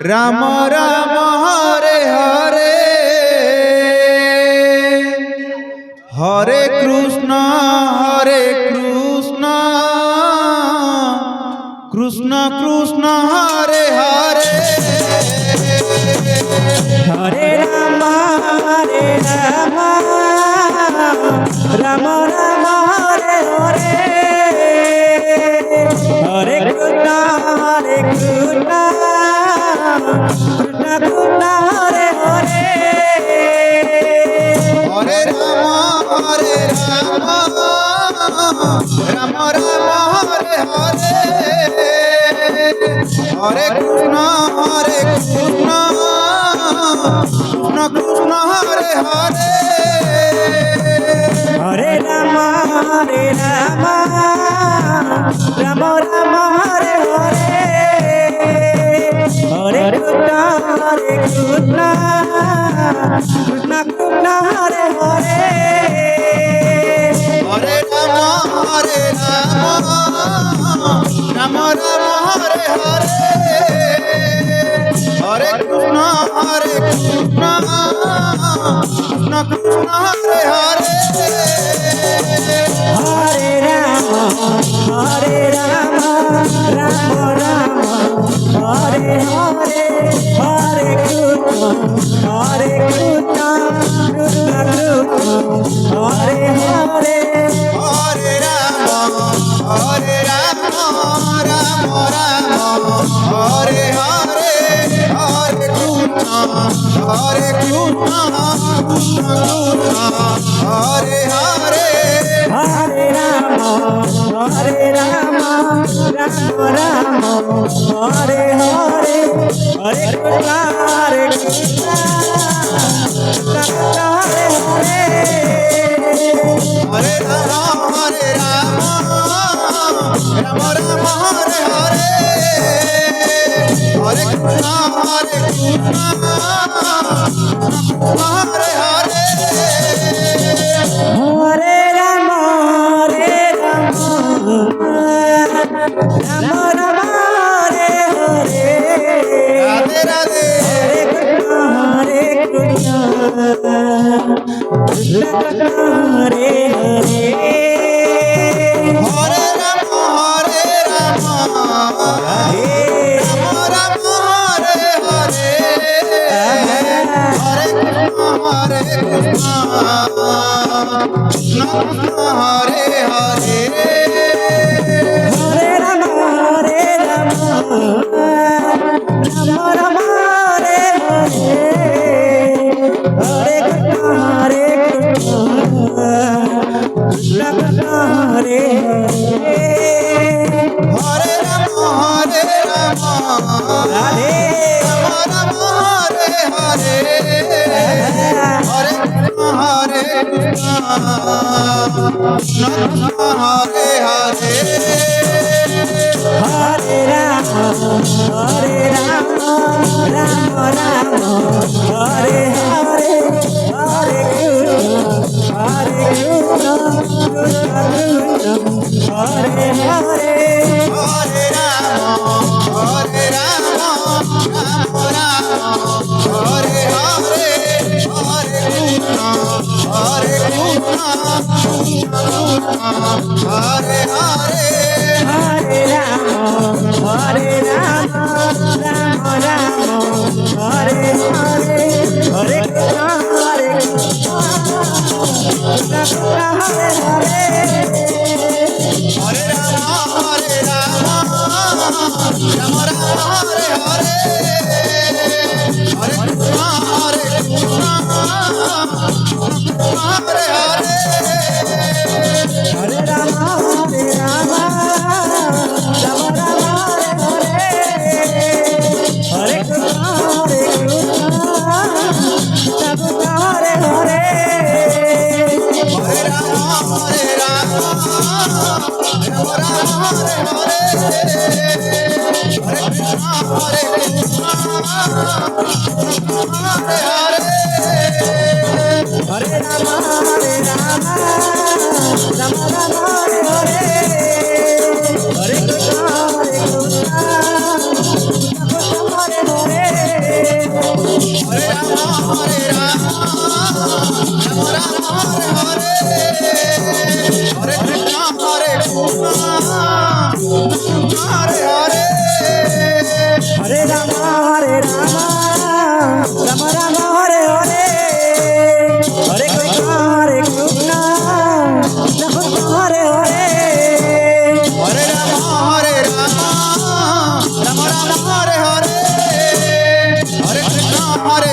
Ram Ram Hare Hare Hare Krishna Krishna Krishna Hare Hare Hare Ram Ram Ram Hare Hare Hare Krishna Krishna Krishna Hare Hare Hare Ram Ram Ram Hare Hare Hare Krishna Krishna Krishna Hare Hare Hare Ram Ram Ram Hare Hare Hare Krishna Krishna Krishna Hare Hare Hare Ram Ram Hare Hare Hare Krishna Krishna Krishna Hare Hare Hare Ram Ram Ram Hare Hare Hare Krishna Krishna Krishna Hare Hare Hare Ram Ram Hare Hare Hare Krishna Krishna Hare Hare Hare Ram Ram Ram Hare Hare Hare Krishna Krishna Hare Hare Hare Ram Ram Hare Hare Hare Krishna Hare Hare Hare Ram Ram Ram Hare Hare Radhe Radhe Hare Krishna Krishna Krishna Hare Hare Hare Ram Hare Ram Hare Hare Hare Krishna Krishna Hare Hare Hare Ram Ram Hare Hare Hare Krishna Krishna Krishna Hare Hare Hare Ram Radhe Ram Hare Hare Hare Krishna Krishna Hare Hare Hare Ram Ram Hare Hare Hare Krishna Krishna Krishna Hare Hare Hare Ram Hare Hare Hare Krishna Hare Hare Hare Ram Ram Hare Hare Hare Krishna Krishna Hare Hare Hare Ram Hare Hare Hare Krishna Hare Hare Hare Ram Ram Hare Hare Hare Krishna Krishna Hare Hare Hare Ram Hare Hare Hare Krishna Hare Hare Hare Ram Hare Hare Hare Krishna Krishna Hare Hare Hare Hare Hare Rama Rama Rama Hare Hare Hare Krishna Krishna Hare Hare Hare Rama Rama Rama Hare Hare Hare Krishna Krishna Hare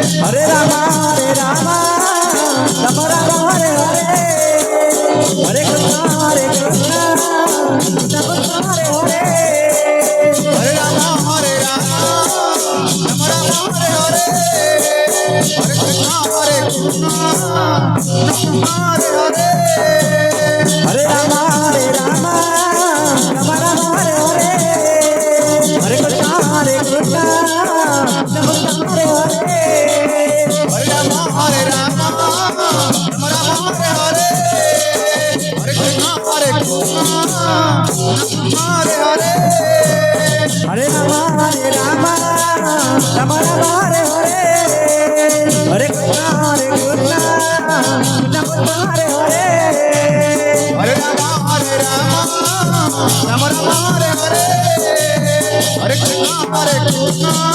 Hare Hare Rama Rama Rama Hare Hare Hare Krishna Krishna Hare Hare Hare Rama Rama Rama Hare Hare Hare Krishna Krishna Hare Hare Hare Rama Rama Rama Hare Hare Hare Krishna Krishna Hare Hare Hare Rama Rama Rama Hare Hare Hare Krishna Krishna Hare Hare Hare Rama Rama Rama Hare Hare Hare Krishna Krishna Hare Hare Hare Rama Rama Rama Hare Hare Hare Krishna Krishna